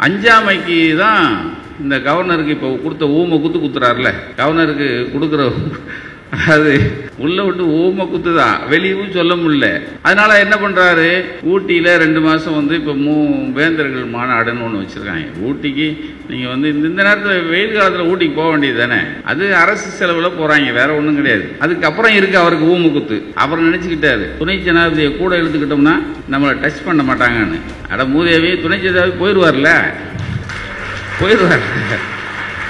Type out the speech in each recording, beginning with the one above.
அஞ்சாமைக்கு தான் இந்த கவர்னருக்கு இப்போ கொடுத்த ஊமை குத்துறாருல, கவர்னருக்கு கொடுக்குற அது உள்ள விட்டு ஊமை குத்து தான், வெளியவும் சொல்ல முடியல. அதனால என்ன பண்றாரு, ஊட்டியில 2 மாசம் வந்து இப்போ வேந்தர்கள் மாநாடுன்னு ஒன்று வச்சிருக்காங்க. ஊட்டிக்கு நீங்க வந்து இந்த நேரத்தில் வெயில் காலத்தில் ஊட்டிக்கு போக வேண்டியது தானே, அது அரசு செலவுல போறாங்க, வேற ஒன்றும் கிடையாது. அதுக்கப்புறம் இருக்கு அவருக்கு ஊமை குத்து. அப்புறம் நினைச்சுக்கிட்டாரு துணை ஜனாதிபதியை கூட இழுத்துக்கிட்டோம்னா நம்மளை டச் பண்ண மாட்டாங்கன்னு. அட மூதேவி, துணை ஜனாதிபதி போயிடுவார்ல, போயிடுவார்.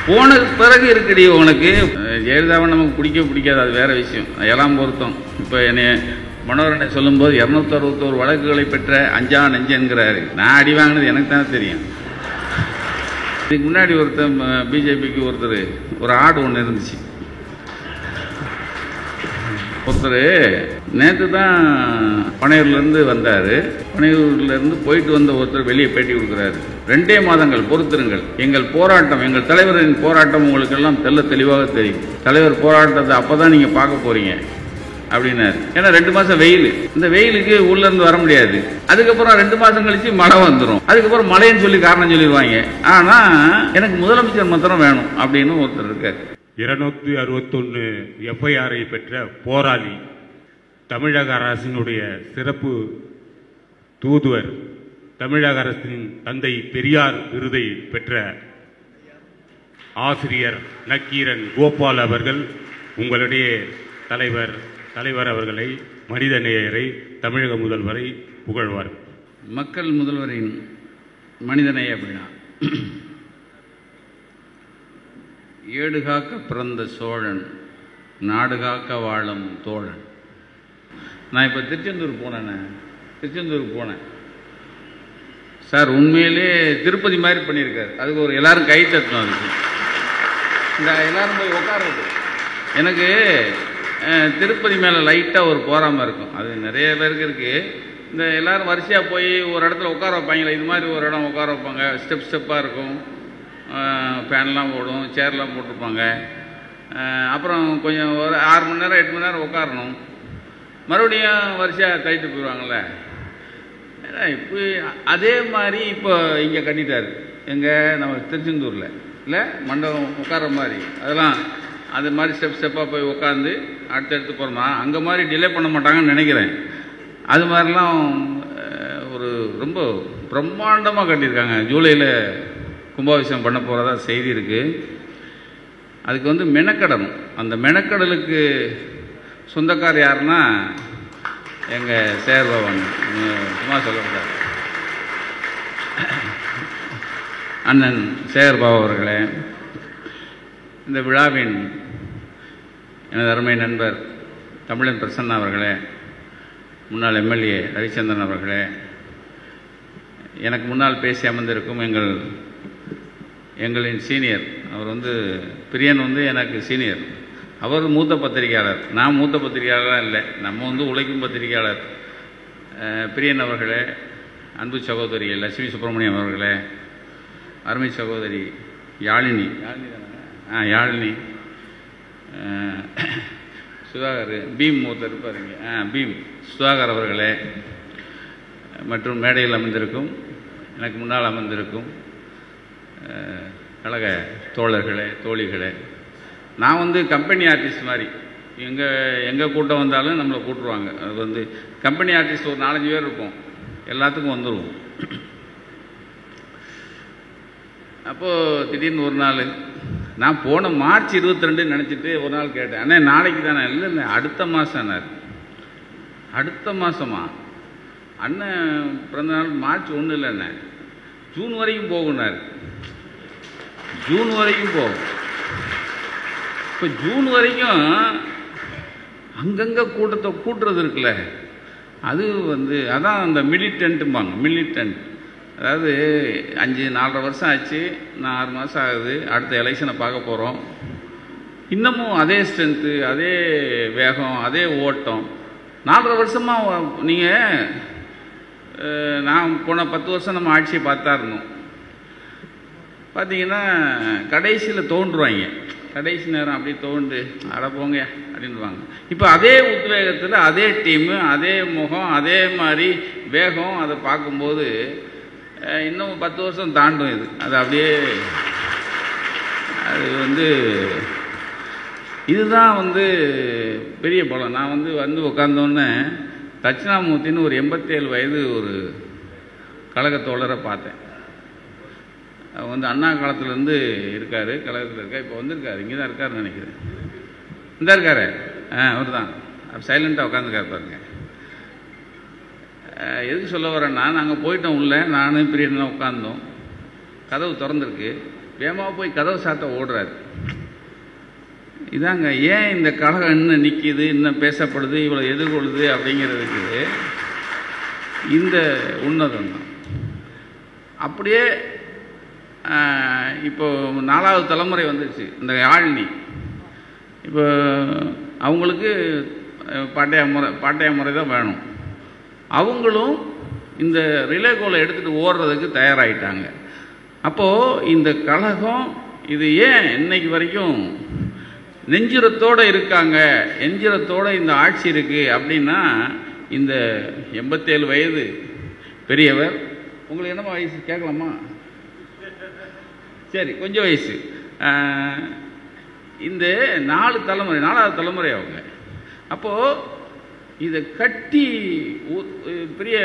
போன பிறகு இருக்குடி உனக்கு ஜெயலலிதாவை நமக்கு பிடிக்காது, அது வேற விஷயம், எல்லாம் பொருத்தம். இப்போ என்னை மனோரனை சொல்லும்போது 261 வழக்குகளை பெற்ற அஞ்சா நெஞ்சன்கிறாரு. நான் அடி வாங்கினது எனக்கு தானே தெரியும். இதுக்கு முன்னாடி ஒருத்தர் பிஜேபிக்கு ஒரு ஆடு ஒன்று இருந்துச்சு. ஒருத்தர் நேற்று தான் பனையூர்லேருந்து வந்தார். பனையூர்லேருந்து போயிட்டு வந்த ஒருத்தர் வெளியே பேட்டி கொடுக்குறாரு. 2 மாதங்கள் பொறுத்திருங்கள், எங்கள் போராட்டம், எங்கள் தலைவரின் போராட்டம் உங்களுக்கெல்லாம் தெளிவாக தெரியும். தலைவர் போராட்டத்தை அப்போ தான் நீங்கள் பார்க்க போறீங்க அப்படின்னாரு. ஏன்னா 2 மாதம் வெயில், இந்த வெயிலுக்கு உள்ளேருந்து வர முடியாது. அதுக்கப்புறம் 2 மாதம் கழிச்சு மழை வந்துடும். அதுக்கப்புறம் மழைன்னு சொல்லி காரணம் சொல்லிடுவாங்க. ஆனால் எனக்கு முதலமைச்சர் மாத்திரம் வேணும் அப்படின்னு ஒருத்தர் இருக்கார். 261 எஃப்ஐஆரை பெற்ற போராளி, தமிழக அரசினுடைய சிறப்பு தூதுவர், தமிழக அரசின் தந்தை பெரியார் விருதை பெற்ற ஆசிரியர் நக்கீரன் கோபால் அவர்கள் உங்களுடைய தலைவர் அவர்களை, மனிதநேயரை, தமிழக முதல்வரை புகழ்வார். மக்கள் முதல்வரின் மனிதநேய அப்படின்னா, ஏடு காக்க பிறந்த சோழன், நாடு காக்க வாழும் தோழன். நான் இப்போ திருச்செந்தூருக்கு போனேன் சார். உண்மையிலே திருப்பதி மாதிரி பண்ணியிருக்காரு. அதுக்கு ஒரு எல்லாரும் கை தட்டணும். அதுக்கு இந்த எல்லாரும் போய் உட்காருது. எனக்கு திருப்பதி மேலே லைட்டாக ஒரு போராமல் இருக்கும். அது நிறைய பேருக்கு இருக்குது. இந்த எல்லாரும் வரிசையாக போய் ஒரு இடத்துல உட்கார வைப்பாங்களே, இது மாதிரி ஒரு இடம் உட்கார வைப்பாங்க. ஸ்டெப்பாக இருக்கும், ஃபேன்லாம் ஓடும், சேர்லாம் போட்டிருப்பாங்க. அப்புறம் கொஞ்சம் ஒரு 6 மணி நேரம் 8 மணி நேரம் உட்காரணும். மறுபடியும் வரிசையாக தள்ளிட்டு போயிடுவாங்கள்ல. இப்போ அதே மாதிரி இப்போ இங்கே கட்டிட்டாரு. எங்கே நம்ம திருச்செந்தூரில் இல்லை, மண்டபம் உட்கார மாதிரி, அதெல்லாம் அது மாதிரி ஸ்டெப்பாக போய் உட்காந்து அடுத்தடுத்து போகிறோமா, அங்கே மாதிரி டிலே பண்ண மாட்டாங்கன்னு நினைக்கிறேன். அது மாதிரிலாம் ஒரு ரொம்ப பிரம்மாண்டமாக கட்டியிருக்காங்க. ஜூலையில் கும்பாபிஷேகம் பண்ண போகிறதா செய்தி இருக்குது. அதுக்கு வந்து மெனக்கடணும். அந்த மெனக்கடலுக்கு சொந்தக்கார் யாருன்னா எங்கள் சேகர் பவன், சும்மா சொல்லக்கூடாது, அண்ணன் சேகர் பாபு அவர்களே, இந்த விழாவின் எனது அருமை நண்பர் தமிழன் பிரசன்னா அவர்களே, முன்னாள் எம்எல்ஏ ரவிச்சந்திரன் அவர்களே, எனக்கு முன்னால் பேசி அமர்ந்திருக்கும் எங்களின் சீனியர், அவர் வந்து பிரியன் வந்து எனக்கு சீனியர். அவர் மூத்த பத்திரிகையாளர், நான் மூத்த பத்திரிகையாளராக இல்லை, நம்ம வந்து உழைக்கும் பத்திரிகையாளர். பிரியன் அவர்களே, அன்பு சகோதரி லட்சுமி சுப்பிரமணியம் அவர்களே, அருமை சகோதரி யாழினி யாழினி சுதாகர், பீம் மூத்தர் இருப்பாருங்க, பீம் சுதாகர் அவர்களே, மற்றும் மேடையில் அமர்ந்திருக்கும், எனக்கு முன்னால் அமர்ந்திருக்கும் கழக தோழர்களே, தோழிகளே. நான் வந்து கம்பெனி ஆர்டிஸ்ட் மாதிரி, எங்கே கூட்டம் வந்தாலும் நம்மளை கூட்டுருவாங்க. அது வந்து கம்பெனி ஆர்டிஸ்ட் ஒரு 4-5 பேர் இருப்போம், எல்லாத்துக்கும் வந்துடுவோம். அப்போது திடீர்னு ஒரு நாள் நான் போன மார்ச் 22 நினச்சிட்டு ஒரு நாள் கேட்டேன், அண்ணே நாளைக்கு தானே? இல்லை அடுத்த மாதம்னார். அடுத்த மாதமா? அண்ணன் பிறந்த நாள் மார்ச் 1 இல்லைண்ணே, ஜூன் வரைக்கும் போகுனார். ஜூன் வரைக்கும் போகும். இப்போ ஜூன் வரைக்கும் அங்கங்கே கூட்டத்தை கூட்டுறது இருக்குல்ல, அது வந்து அதான் அந்த மிலிட்டன்ட்டும்பாங்க. மிலிட்டன்ட் அதாவது 4.5 வருஷம் ஆச்சு, நான் 6 மாதம் ஆகுது, அடுத்த எலெக்ஷனை பார்க்க போகிறோம். இன்னமும் அதே ஸ்ட்ரென்த்து, அதே வேகம், அதே ஓட்டம். 4.5 வருஷமாக நீங்கள், நான் போன 10 வருஷம் நம்ம ஆட்சியை பார்த்தா இருந்தோம். பார்த்தீங்கன்னா கடைசியில் தோன்றுவாங்க, கடைசி நேரம் அப்படியே தோண்டு அட போங்க அப்படின்வாங்க. இப்போ அதே உத்வேகத்தில் அதே டீமு, அதே முகம், அதே மாதிரி வேகம், அதை பார்க்கும்போது இன்னும் 10 வருஷம் தாண்டும் இது. அது அப்படியே அது இதுதான் பெரிய பலம். நான் உட்கார்ந்தோன்னே தட்சிணாமூர்த்தின்னு ஒரு 87 வயது ஒரு கழக தோழரை பார்த்தேன். அவர் அண்ணா காலத்துலேருந்து இருக்கார், கழகத்தில் இருக்கார். இப்போ வந்திருக்காரு, இங்கே தான் இருக்காருன்னு நினைக்கிறேன். இந்த இருக்காரு, அவர் தான். சைலண்ட்டாக உட்காந்துருக்காரு பாருங்க. எதுக்கு சொல்ல வரேன்னா, நாங்கள் போயிட்டோம் உள்ள, நானும் பிரியன்லாம் உட்காந்தோம். கதவு திறந்துருக்கு. வேகமாக போய் கதவு சாத்த ஓடுறாரு. இதாங்க ஏன் இந்த கழகம் இன்னும் நிற்கிது, இன்னும் பேசப்படுது, இவ்வளோ எதிர்கொள்ளுது அப்படிங்கிறதுக்கு இந்த உன்னதம் தான். அப்படியே இப்போ 4வது தலைமுறை வந்துடுச்சு. இந்த யாழினி இப்போ அவங்களுக்கு பாட்டையா முறை தான் வேணும். அவங்களும் இந்த ரிலே கோலை எடுத்துகிட்டு ஓடுறதுக்கு தயாராகிட்டாங்க. அப்போது இந்த கழகம் இது ஏன் இன்னைக்கு வரைக்கும் நெஞ்சுரத்தோடு இருக்காங்க, நெஞ்சுரத்தோடு இந்த ஆட்சி இருக்குது அப்படின்னா, இந்த 87 வயது பெரியவர். உங்களுக்கு என்னமா வயசு கேட்கலாமா? சரி, கொஞ்சம் வயசு. இந்த 4வது தலைமுறை அவங்க. அப்போது இதை கட்டி பெரிய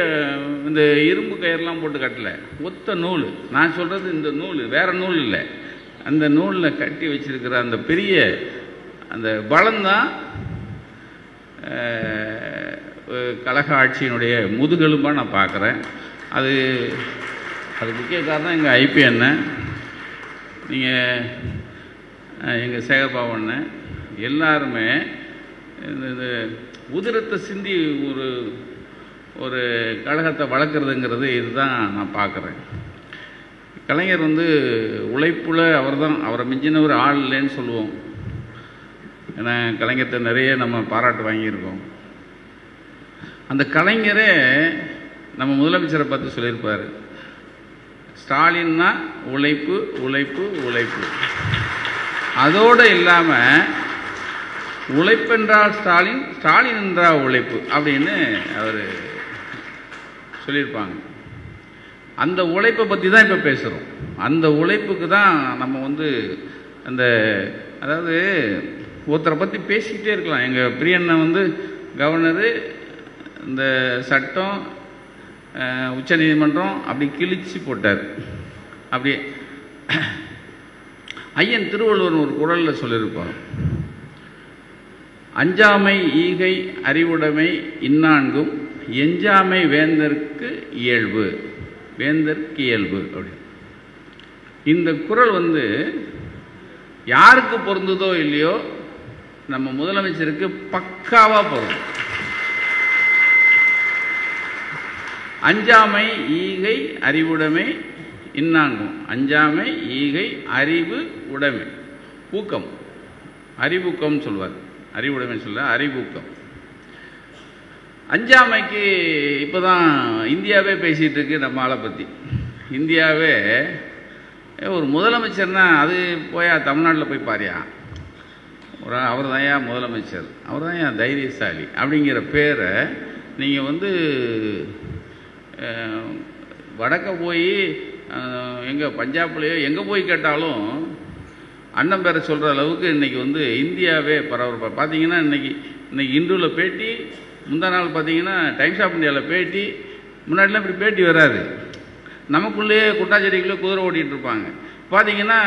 இந்த இரும்பு கயிறெல்லாம் போட்டு கட்டலை, ஒத்த நூல். நான் சொல்கிறது இந்த நூல் வேறு நூல் இல்லை. அந்த நூலில் கட்டி வச்சிருக்கிற அந்த பெரிய அந்த பலம்தான் கழக ஆட்சியினுடைய முதுகெலும்பாக நான் பார்க்குறேன். அது முக்கிய காரணம் எங்கள் ஐபி அண்ணன், நீங்கள் எங்கள் சேகர்பாபு அண்ணன், எல்லாருமே இந்த உதிரத்தை சிந்தி ஒரு கழகத்தை வளர்க்குறதுங்கிறது இதுதான் நான் பார்க்குறேன். கலைஞர் உழைப்புல அவரை மிஞ்சினவர் ஆள் இல்லைன்னு சொல்லுவோம். ஏன்னா கலைஞர்கிட்ட நிறைய நம்ம பாராட்டு வாங்கியிருக்கோம். அந்த கலைஞரே நம்ம முதலமைச்சரை பார்த்து சொல்லியிருப்பார், ஸ்டாலின்னா உழைப்பு உழைப்பு உழைப்பு. அதோடு இல்லாமல் உழைப்பென்றால் ஸ்டாலின், ஸ்டாலின் என்றால் உழைப்பு அப்படின்னு அவர் சொல்லியிருப்பாங்க. அந்த உழைப்பை பற்றி தான் இப்போ பேசுகிறோம். அந்த உழைப்புக்கு தான் நம்ம அந்த அதாவது ஒருத்தரை பற்றி பேசிக்கிட்டே இருக்கலாம். எங்கள் பிரியண்ணை கவர்னரு, இந்த சட்டம், உச்சநீதிமன்றம் அப்படி கிழிச்சு போட்டார். அப்படியே ஐயன் திருவள்ளுவர் ஒரு குறளில் சொல்லியிருப்பார், அஞ்சாமை ஈகை அறிவுடைமை இந்நான்கும் எஞ்சாமை வேந்தற்கு இயல்பு, வேந்தற்கு இயல்பு அப்படி. இந்த குறள் யாருக்கு பொருந்ததோ இல்லையோ, நம்ம முதலமைச்சருக்கு பக்காவாக பொருந்தும். அஞ்சாமை ஈகை அறிவுடைமை இந்நான்கும். அஞ்சாமை ஈகை அறிவு உடைமை, ஊக்கம், அறிவூக்கம் சொல்வார். அறிவுடைமைன்னு சொல்ல அறிவூக்கம். அஞ்சாமைக்கு இப்போ தான் இந்தியாவே பேசிகிட்டு இருக்கு நம்ம ஆளை பற்றி. இந்தியாவே ஒரு முதலமைச்சர்னா அது போயா தமிழ்நாட்டில் போய் பாரியா, அவர் தான் ஏன் முதலமைச்சர், அவர் தான் ஏன் தைரியசாலி அப்படிங்கிற பேரை நீங்கள் வடக்க போய் எங்கே பஞ்சாப்லேயோ எங்கே போய் கேட்டாலும் அண்ணன் பேரை சொல்கிற அளவுக்கு இன்றைக்கி இந்தியாவே பரபரப்பாக. பார்த்தீங்கன்னா இன்றைக்கி இந்துவில் பேட்டி, முந்தா நாள் பார்த்தீங்கன்னா டைம்ஸ் ஆஃப் இந்தியாவில் பேட்டி. முன்னாடிலாம் இப்படி பேட்டி வராது, நமக்குள்ளேயே குட்டாச்செடிக்குள்ளே குதிரை ஓட்டிகிட்டு இருப்பாங்க. பார்த்தீங்கன்னா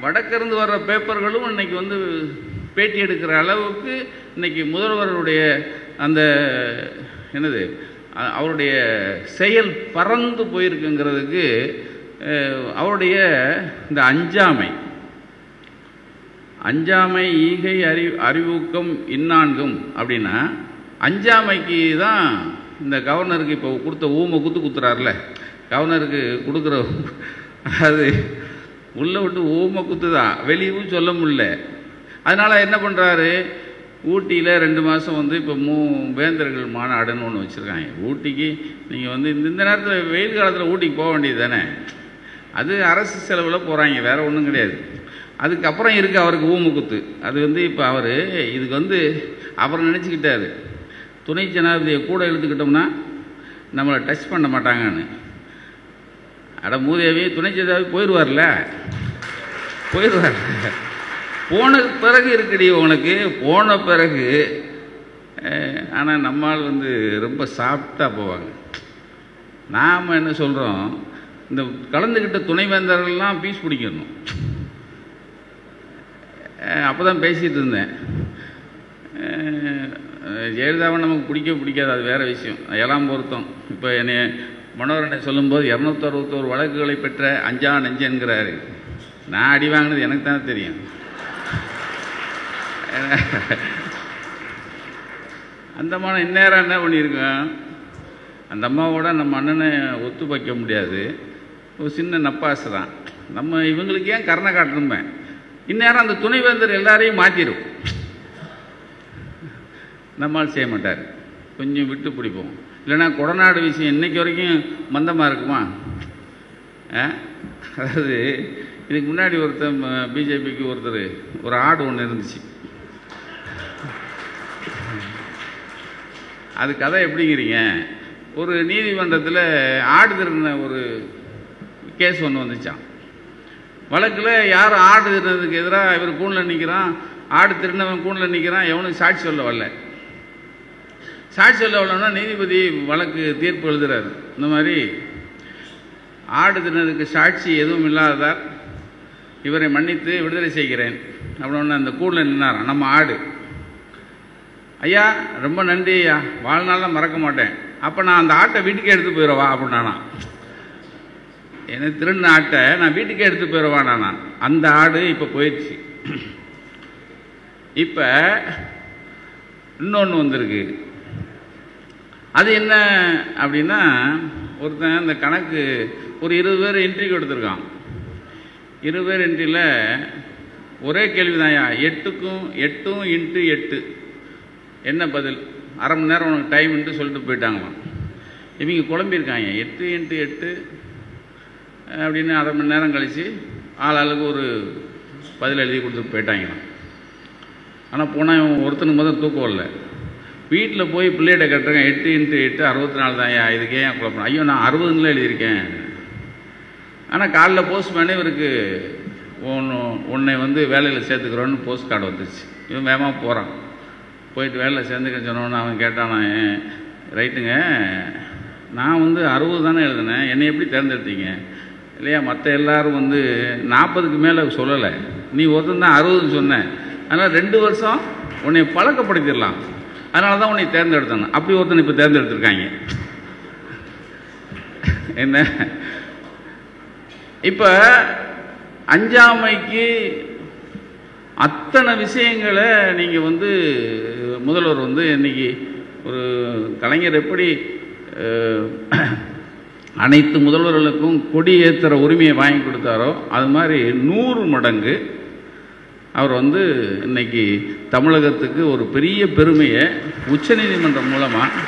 வடக்கிருந்து வர்ற பேப்பர்களும் இன்றைக்கி பேட்டி எடுக்கிற அளவுக்கு இன்றைக்கி முதல்வருடைய அந்த என்னது அவருடைய செயல் பறந்து போயிருக்குங்கிறதுக்கு அவருடைய இந்த அஞ்சாமை ஈகை அறிவூக்கம் இந்நான்கும் அப்படின்னா, அஞ்சாமைக்கு தான் இந்த கவர்னருக்கு இப்போ கொடுத்த ஊமை குத்துறாருல, கவர்னருக்கு கொடுக்குற அது உள்ளே விட்டு ஊமை குத்து தான், வெளியவும் சொல்ல முடியல. அதனால் என்ன பண்ணுறாரு, ஊட்டியில் 2 மாதம் இப்போ வேந்தர்கள் மாநாடுன்னு ஒன்று வச்சுருக்காங்க. ஊட்டிக்கு நீங்கள் இந்த நேரத்தில் வெயில் காலத்தில் ஊட்டிக்கு போக வேண்டியது தானே, அது அரசு செலவில் போகிறாங்க, வேறு ஒன்றும் கிடையாது. அதுக்கப்புறம் இருக்குது அவருக்கு ஊமுக்குத்து. அது இப்போ அவர் இதுக்கு அவர் நினச்சிக்கிட்டாரு, துணை ஜனாதிபதியை கூட இழுத்துக்கிட்டோம்னா நம்மளை டச் பண்ண மாட்டாங்கன்னு. அட மூதேவி துணை செய்தாவி போயிடுவார்ல, போயிடுவார். போன பிறகு இருக்குடி உனக்கு, போன பிறகு. ஆனால் நம்மால் ரொம்ப சாஃப்டாக போவாங்க. நாம் என்ன சொல்கிறோம், இந்த கலந்துக்கிட்ட துணைவேந்தர்கள்லாம் பீஸ் பிடிக்கணும். அப்போ தான் பேசிகிட்டு இருந்தேன், ஜெயலலிதாவை நமக்கு பிடிக்காது, அது வேறு விஷயம், எல்லாம் பொருத்தம். இப்போ என்னை மனோரனை சொல்லும்போது 261 வழக்குகளை பெற்ற அஞ்சா நெஞ்சன்கிறாரு. நான் அடி வாங்கினது எனக்கு தானே தெரியும். அந்த அம்மா இந்நேரம் என்ன பண்ணியிருக்கேன், அந்த அம்மாவோட நம்ம அண்ணனை ஒத்து வைக்க முடியாது, ஒரு சின்ன நப்பாசு தான். நம்ம இவங்களுக்கு ஏன் கருணை காட்டணுமே, இந்நேரம் அந்த துணைவேந்தர் எல்லாரையும் மாற்றிடும். நம்மால் செய்ய மாட்டார், கொஞ்சம் விட்டு பிடிப்போம். இல்லைன்னா கொடநாடு விஷயம் இன்றைக்கி வரைக்கும் மந்தமாக இருக்குமா? அதாவது இதுக்கு முன்னாடி ஒருத்தர் பிஜேபிக்கு ஒரு ஆடு ஒன்று இருந்துச்சு. அது கதை எப்படிங்கிறீங்க, ஒரு நீதிமன்றத்தில் ஆடு திருடின ஒரு கேஸ் ஒன்று வந்துச்சான். வழக்கில் யார் ஆடு திருடினதுக்கு எதிராக இவர் கூண்டில் நிற்கிறான், ஆடு திருடினவன் கூண்டில் நிற்கிறான், எவனுக்கு சாட்சி சொல்ல வரல. சாட்சி சொல்ல வரலன்னா நீதிபதி வழக்கு தீர்ப்பு எழுதுறாரு, இந்த மாதிரி ஆடு திருடினதுக்கு சாட்சி எதுவும் இல்லாததால் இவரை மன்னித்து விடுதலை செய்கிறேன் அப்படின்னு அந்த கூண்டில் நின்னாரான் நம்ம ஆடு. ஐயா ரொம்ப நன்றி ஐயா, வாழ்நாளெலாம் மறக்க மாட்டேன். அப்போ நான் அந்த ஆட்டை வீட்டுக்கே எடுத்து போயிடவா அப்படின்னானா. எனக்கு திருடின ஆட்டை நான் வீட்டுக்கே எடுத்து போயிடவா நானா. அந்த ஆடு இப்போ போயிடுச்சு. இப்போ இன்னொன்று வந்திருக்கு. அது என்ன அப்படின்னா, ஒருத்தன் இந்த கணக்கு ஒரு 20 பேர் என்ட்ரிக்கு எடுத்திருக்கான். 20 பேர் என்ட்ரியில் ஒரே கேள்வி தான்யா, 8க்கும் 8 × 8 என்ன பதில், அரை மணி நேரம் உனக்கு டைம்ன்ட்டு சொல்லிட்டு போயிட்டாங்களாம். இவங்க குழம்பியிருக்காங்க, 8 × 8 அப்படின்னு அரை மணி நேரம் கழித்து ஆளுக்கு ஒரு பதில் எழுதி கொடுத்துட்டு போயிட்டாங்களாம். ஆனால் போனால் இவன் ஒருத்தனுக்கு முதல் தூக்கம் இல்லை. வீட்டில் போய் பிள்ளைகிட்ட கேட்டிருக்கேன், 8 × 8 64 தான்யா, இதுக்கு ஏன் குழப்பம். ஐயோ நான் 60ன்னு எழுதியிருக்கேன். ஆனால் காலைல போஸ்ட்மேனே இவருக்கு உன்னை வேலையில் சேர்த்துக்கிறோன்னு போஸ்ட் கார்டு வந்துச்சு. இவன் வேகமாக போகிறான், போயிட்டு வேலையில் சேர்ந்துக்க சொன்னோன்னு அவன் கேட்டான், ரைட்டுங்க நான் 60 தானே எழுதினேன், என்னை எப்படி தேர்ந்தெடுத்தீங்க? இல்லையா மற்ற எல்லோரும் 40க்கு மேலே சொல்லலை, நீ ஒருத்தன் தான் 60ன்னு சொன்னேன், அதனால் 2 வருஷம் உன்னை பழக்கப்படுத்திடலாம், அதனால தான் உன்னை தேர்ந்தெடுத்தாங்க. அப்படி ஒருத்தனை இப்போ தேர்ந்தெடுத்திருக்காங்க. என்ன இப்போ அஞ்சாமைக்கு அத்தனை விஷயங்களை நீங்கள் முதல்வர் இன்னைக்கு ஒரு கலைஞர் எப்படி அனைத்து முதல்வர்களுக்கும் கொடி ஏற்றுற உரிமையை வாங்கி கொடுத்தாரோ அது மாதிரி 100 மடங்கு அவர் இன்னைக்கு தமிழகத்துக்கு ஒரு பெரிய பெருமையை உச்சநீதிமன்றம் மூலமாக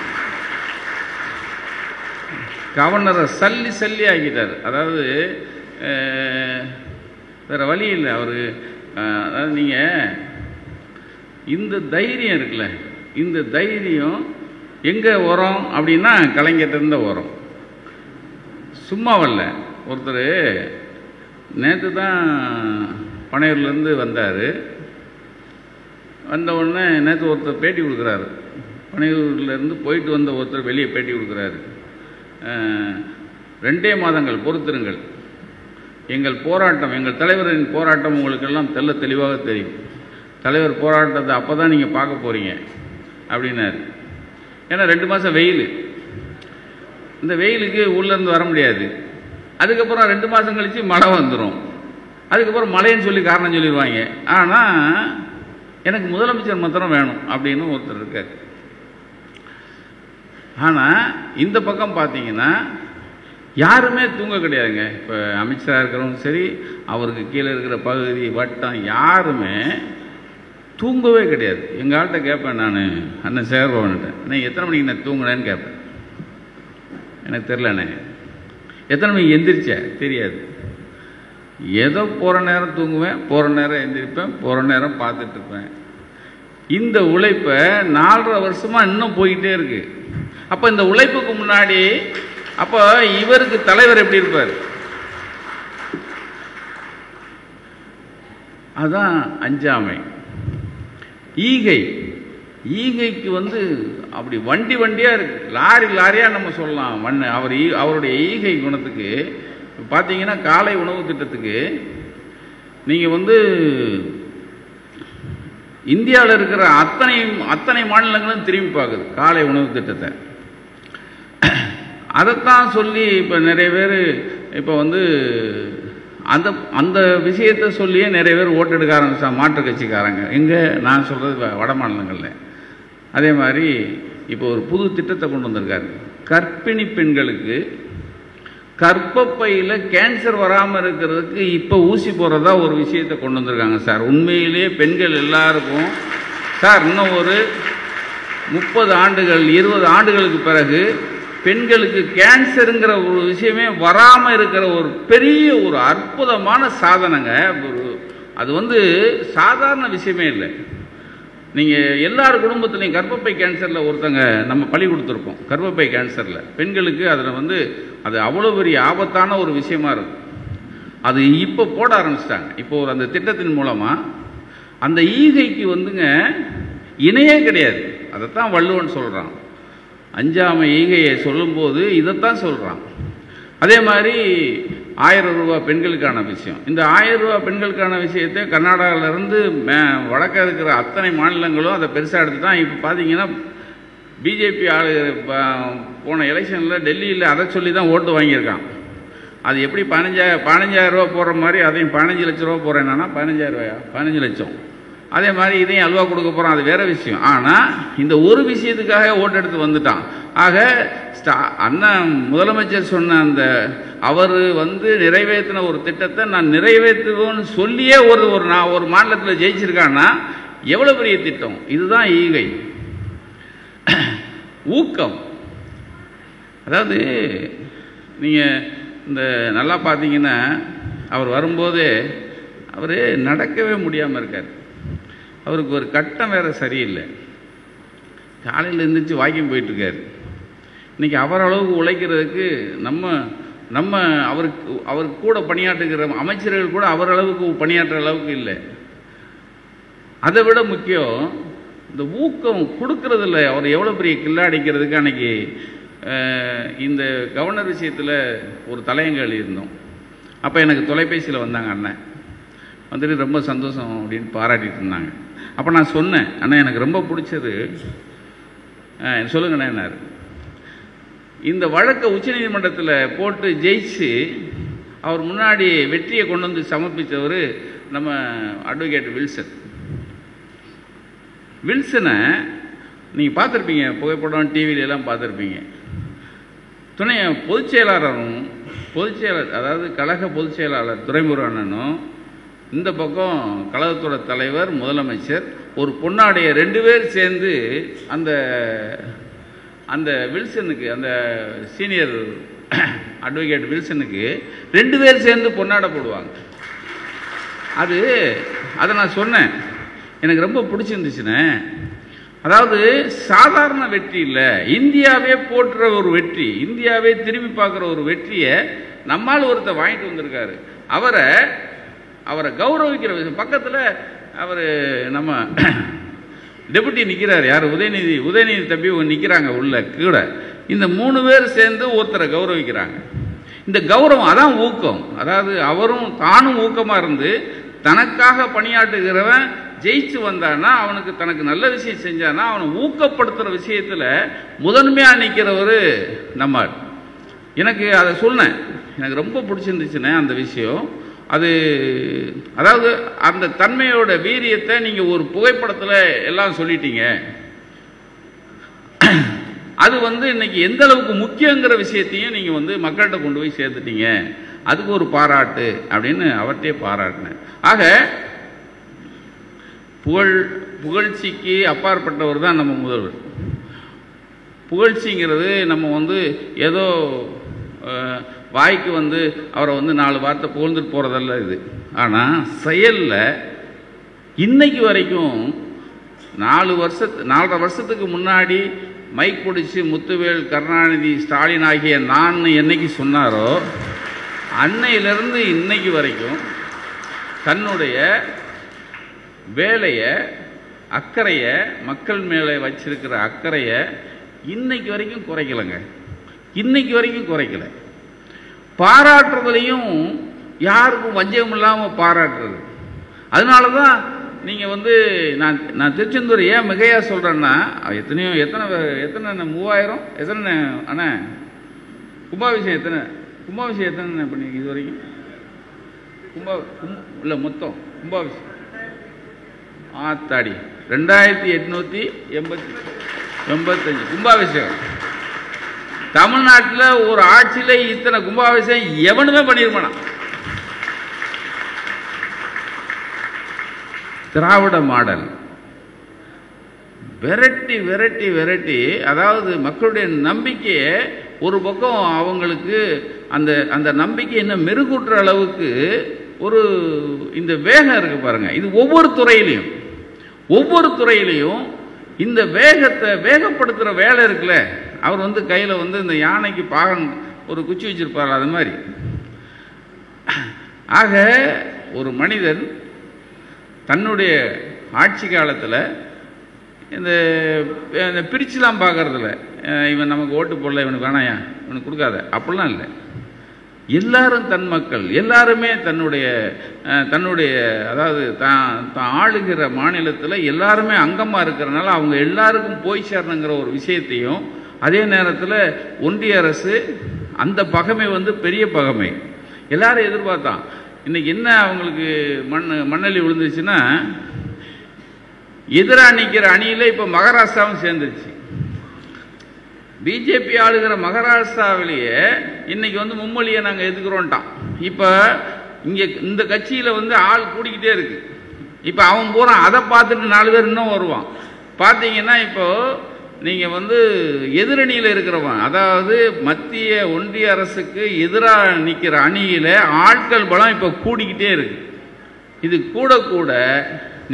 கவர்னரை சல்லி ஆக்கிட்டார். அதாவது வேறு வழி இல்லை அவர். அதாவது நீங்கள் இந்த தைரியம் இருக்குல்ல, இந்த தைரியம் எங்கே வரும் அப்படின்னா கலைஞர்கிட்ட வரும், சும்மா வரல. ஒருத்தர் நேற்று தான் பனையூர்லேருந்து வந்தார். வந்த உடனே நேற்று ஒருத்தர் பேட்டி கொடுக்குறாரு, பனையூர்லேருந்து போயிட்டு வந்த ஒருத்தர் வெளியே பேட்டி கொடுக்குறாரு. 2 மாதங்கள் பொறுத்திருங்கள், எங்கள் போராட்டம், எங்கள் தலைவரின் போராட்டம் உங்களுக்கெல்லாம் தெளிவாக தெரியும். தலைவர் போராட்டத்தை அப்போ தான் நீங்கள் பார்க்க போகிறீங்க அப்படின்னாரு. ஏன்னா 2 மாதம் வெயில், இந்த வெயிலுக்கு உள்ளேருந்து வர முடியாது. அதுக்கப்புறம் 2 மாதம் கழித்து மழை வந்துடும், அதுக்கப்புறம் மழைன்னு சொல்லி காரணம் சொல்லிடுவாங்க. ஆனால் எனக்கு முதலமைச்சர் மாத்திரம் வேணும் அப்படின்னு ஒருத்தர் இருக்கார். ஆனால் இந்த பக்கம் பார்த்தீங்கன்னா யாருமே தூங்க கிடையாதுங்க. இப்போ அமைச்சராக இருக்கிறவங்க சரி, அவருக்கு கீழே இருக்கிற பகுதி வட்டம் யாருமே தூங்கவே கிடையாது. எங்கள் ஆள்கிட்ட கேட்பேன் நான், அண்ணன் சேகர்பவன்கிட்ட, நான் எத்தனை மணிக்கு நான் தூங்கினேன்னு கேட்பேன். எனக்கு தெரிலண்ணே. எத்தனை மணிக்கு எந்திரிச்ச தெரியாது. ஏதோ போகிற நேரம் தூங்குவேன், போகிற நேரம் எந்திரிப்பேன், போகிற நேரம் பார்த்துட்ருப்பேன். இந்த உழைப்பை 4.5 வருஷமாக இன்னும் போய்கிட்டே இருக்குது. அப்போ இந்த உழைப்புக்கு முன்னாடி அப்போ இவருக்கு தலைவர் எப்படி இருப்பார்? அதுதான் அஞ்சாமை. ஈகைக்கு அப்படி வண்டியாக இருக்கு, லாரியாக நம்ம சொல்லலாம். அவருடைய ஈகை குணத்துக்கு பார்த்தீங்கன்னா காலை உணவு திட்டத்துக்கு நீங்கள் இந்தியாவில் இருக்கிற அத்தனை மாநிலங்களும் திரும்பி பார்க்குது காலை உணவு திட்டத்தை. அதைத்தான் சொல்லி இப்போ நிறைய பேர் இப்போ அந்த விஷயத்தை சொல்லியே நிறைய பேர் ஓட்டு எடுக்க ஆரம்பிச்சாங்க, மாற்றுக் கட்சிக்காரங்க. எங்கே நான் சொல்கிறது வட மாநிலங்களில். அதே மாதிரி இப்போ ஒரு புது திட்டத்தை கொண்டு வந்திருக்காரு. கர்ப்பிணி பெண்களுக்கு கர்ப்பப்பையில் கேன்சர் வராமல் இருக்கிறதுக்கு இப்போ ஊசி போடுறதா ஒரு விஷயத்தை கொண்டு வந்திருக்காங்க சார். உண்மையிலேயே பெண்கள் எல்லாருக்கும் சார் இன்னும் ஒரு 30 ஆண்டுகள் 20 ஆண்டுகளுக்கு பிறகு பெண்களுக்கு கேன்சருங்கிற ஒரு விஷயமே வராமல் இருக்கிற ஒரு பெரிய ஒரு அற்புதமான சாதனைங்க. அது சாதாரண விஷயமே இல்லை. நீங்கள் எல்லார் குடும்பத்துலேயும் கர்ப்பப்பை கேன்சரில் ஒருத்தங்க நம்ம பலி கொடுத்துருக்கோம். கர்ப்பப்பை கேன்சரில் பெண்களுக்கு அதில் அது அவ்வளோ பெரிய ஆபத்தான ஒரு விஷயமா இருக்கும். அது இப்போ போட ஆரம்பிச்சிட்டாங்க. இப்போ அந்த திட்டத்தின் மூலமாக அந்த ஈகைக்கு இணையே கிடையாது. அதைத்தான் வள்ளுவன் சொல்கிறான். அஞ்சாமை ஈகையை சொல்லும்போது இதைத்தான் சொல்கிறான். அதே மாதிரி 1000 ரூபா பெண்களுக்கான விஷயம். இந்த 1000 ரூபா பெண்களுக்கான விஷயத்தை கர்நாடகாவிலேருந்து வடக்க இருக்கிற அத்தனை மாநிலங்களும் அதை பெருசாக எடுத்துட்டான். இப்போ பார்த்தீங்கன்னா பிஜேபி போன எலெக்ஷனில் டெல்லியில் அதை சொல்லி தான் ஓட்டு வாங்கியிருக்கான். அது எப்படி 15,000 ரூபா போடுற மாதிரி அதையும் 15 லட்ச ரூபா போடுறேன்னா 15,000 ரூபாயா 15 லட்சம். அதே மாதிரி இதையும் அல்வா கொடுக்க போகிறோம், அது வேறு விஷயம். ஆனால் இந்த ஒரு விஷயத்துக்காக ஓட்டு எடுத்து வந்துட்டான். ஆக அண்ணன் முதலமைச்சர் சொன்ன அவர் நிறைவேற்றின ஒரு திட்டத்தை நான் நிறைவேற்றுவோன்னு சொல்லியே நான் ஒரு மாநிலத்தில் ஜெயிச்சிருக்கான்னா எவ்வளோ பெரிய திட்டம். இதுதான் ஈகை. ஊக்கம். அதாவது நீங்கள் நல்லா பார்த்தீங்கன்னா அவர் வரும்போதே அவர் நடக்கவே முடியாமல் இருக்கார். அவருக்கு ஒரு கட்டம் வேறு சரியில்லை. காலையில் எழுந்திரிச்சு வாக்கிங் போயிட்டுருக்காரு. இன்றைக்கி அவரளவுக்கு உழைக்கிறதுக்கு நம்ம அவருக்கு கூட பணியாற்றுகிற அமைச்சர்கள் கூட அவரளவுக்கு பணியாற்றுற அளவுக்கு இல்லை. அதை விட முக்கியம் இந்த ஊக்கம் கொடுக்கறதில்ல. அவர் எவ்வளோ பெரிய கில்லாடிக்கிறதுக்கு அன்றைக்கி இந்த கவர்னர் விஷயத்தில் ஒரு தலையங்க எழுதியிருந்தோம். அப்போ எனக்கு தொலைபேசியில் வந்தாங்க அண்ணன், ரொம்ப சந்தோஷம் அப்படின்னு பாராட்டிட்டு இருந்தாங்க. அப்போ நான் சொன்னேன், அண்ணா எனக்கு ரொம்ப பிடிச்சது சொல்லுங்கண்ணா என்னார், இந்த வழக்கை உச்சநீதிமன்றத்தில் போட்டு ஜெயிச்சு அவர் முன்னாடி வெற்றியை கொண்டு வந்து சமர்ப்பித்தவர் நம்ம அட்வொகேட் வில்சனை நீங்கள் பார்த்துருப்பீங்க, புகைப்படம் டிவியிலெல்லாம் பார்த்துருப்பீங்க. துணை பொதுச்செயலாளர் அதாவது கழக பொதுச் செயலாளர் துரைமுருகனும் இந்த பக்கம் கழகத்தோட தலைவர் முதலமைச்சர் ஒரு பொன்னாடைய 2 பேர் சேர்ந்து அந்த வில்சனுக்கு அந்த சீனியர் அட்வொகேட் வில்சனுக்கு 2 பேர் சேர்ந்து பொன்னாடை போடுவாங்க. அதை நான் சொன்னேன், எனக்கு ரொம்ப பிடிச்சிருந்துச்சுன்னு. அதாவது சாதாரண வெற்றி இல்லை, இந்தியாவே போற்றுற ஒரு வெற்றி, இந்தியாவே திரும்பி பார்க்குற ஒரு வெற்றியை நம்மால் ஒருத்தர் வாங்கிட்டு வந்திருக்காரு. அவரை கௌரவிக்கிற விஷயம். பக்கத்தில் அவர் நம்ம டெபுட்டி நிற்கிறார், யார் உதயநிதி தம்பி நிற்கிறாங்க உள்ள கூட. இந்த 3 பேர் சேர்ந்து ஒருத்தரை கௌரவிக்கிறாங்க. இந்த கௌரவம் அதான் ஊக்கம். அதாவது அவரும் தானும் ஊக்கமாக இருந்து தனக்காக பணியாற்றுகிறவன் ஜெயிச்சு வந்தான்னா, அவனுக்கு தனக்கு நல்ல விஷயம் செஞ்சானா அவனை ஊக்கப்படுத்துகிற விஷயத்தில் முதன்மையாக நிற்கிறவர் நம்ம. எனக்கு அதை சொன்னேன், எனக்கு ரொம்ப பிடிச்சிருந்துச்சுன்னு அந்த விஷயம். அதாவது அந்த தன்மையோட வீரியத்தை நீங்கள் ஒரு புகைப்படத்தில் எல்லாம் சொல்லிட்டீங்க. அது இன்னைக்கு எந்த அளவுக்கு முக்கியங்கிற விஷயத்தையும் நீங்கள் மக்கள்கிட்ட கொண்டு போய் சேர்த்துட்டீங்க. அதுக்கு ஒரு பாராட்டு அப்படின்னு அவர்கிட்டே பாராட்டினேன். ஆக புகழ்ச்சிக்கு அப்பாற்பட்டவர் தான் நம்ம முதல்வர். புகழ்ச்சிங்கிறது நம்ம ஏதோ வாய்க்கு அவரை 4 வார்த்தை புகழ்ந்துட்டு போகிறதல்ல இது. ஆனால் செயலில் இன்னைக்கு வரைக்கும் 4.5 வருஷத்துக்கு முன்னாடி மைக் பிடிச்சி முத்துவேல், கருணாநிதி, ஸ்டாலின் ஆகிய நான் என்னைக்கு சொன்னாரோ அன்னையிலிருந்து இன்னைக்கு வரைக்கும் தன்னுடைய வேலையை, அக்கறையை, மக்கள் மேலே வச்சிருக்கிற அக்கறையை இன்னைக்கு வரைக்கும் குறைக்கலைங்க. இன்னைக்கு வரைக்கும் குறைக்கல. பாராட்டுறதுலையும் யாருக்கும் வஞ்சகம் இல்லாமல் பாராட்டுறது. அதனால தான் நீங்கள் நான் திருச்செந்தூர் ஏன் மிகையாக சொல்கிறேன்னா, எத்தனை 3000 எத்தனை அண்ணா கும்பாபிஷேகம் எத்தனை பண்ணி இது வரைக்கும் இல்லை மொத்தம் கும்பாபிஷேகம் ஆத்தாடி 2885 கும்பாபிஷேகம். தமிழ்நாட்டில் ஒரு ஆட்சியில் இத்தனை கும்பாபிஷேகம் எவனுமே பண்ணிருமானா. திராவிட மாடல் விரட்டி விரட்டி விரட்டி, அதாவது மக்களுடைய நம்பிக்கையை ஒரு பக்கம் அவங்களுக்கு அந்த நம்பிக்கை இன்னும் மெருகூட்டுற அளவுக்கு ஒரு இந்த வேகம் இருக்கு பாருங்க. இது ஒவ்வொரு துறையிலையும் இந்த வேகத்தை வேகப்படுத்துகிற வேலை இருக்குல்ல. அவர் கையில் இந்த யானைக்கு பாகன் ஒரு குச்சி வச்சிருப்பார், அது மாதிரி. ஆக ஒரு மனிதன் தன்னுடைய ஆட்சி காலத்தில் இந்த பிரிச்சுலாம் பார்க்கறதில்ல. இவன் நமக்கு ஓட்டு போடல, இவனுக்கு வேணாயா, இவனுக்கு கொடுக்காத, அப்படிலாம் இல்லை. எல்லாரும் தன் மக்கள், எல்லாருமே தன்னுடைய அதாவது தான் ஆளுகிற மாநிலத்தில் எல்லாருமே அங்கமாக இருக்கிறனால அவங்க எல்லாருக்கும் போய் சேரணுங்கிற ஒரு விஷயத்தையும், அதே நேரத்தில் ஒன்றிய அரசு அந்த பகைமை பெரிய பகைமை எல்லாரும் எதிர்பார்த்தான். இன்னைக்கு என்ன அவங்களுக்கு மண்ணள்ளி விழுந்துச்சுன்னா, எதிராக நிற்கிற அணியில் இப்போ மகாராஷ்டிராவும் சேர்ந்துருச்சு. பிஜேபி ஆளுகிற மகாராஷ்டிராவிலேயே இன்னைக்கு மும்மொழியை நாங்கள் எதுக்குறோன்ட்டான். இப்போ இங்கே இந்த கட்சியில் ஆள் கூடிக்கிட்டே இருக்கு. இப்போ அவன் பூரா அதை பார்த்துட்டு 4 பேர் இன்னும் வருவான். பார்த்தீங்கன்னா இப்போ நீங்கள் எதிரணியில் இருக்கிறவன், அதாவது மத்திய ஒன்றிய அரசுக்கு எதிராக நிற்கிற அணியில் ஆட்கள் பலம் இப்போ கூடிக்கிட்டே இருக்கு. இது கூட கூட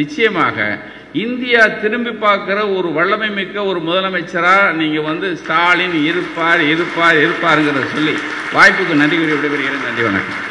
நிச்சயமாக இந்தியா திரும்பி பார்க்குற ஒரு வல்லமை மிக்க ஒரு முதலமைச்சராக நீங்கள் ஸ்டாலின் இருப்பாருங்கிற சொல்லி வாய்ப்புக்கு நன்றி கூறி விடைபெறுகிறேன். நன்றி, வணக்கம்.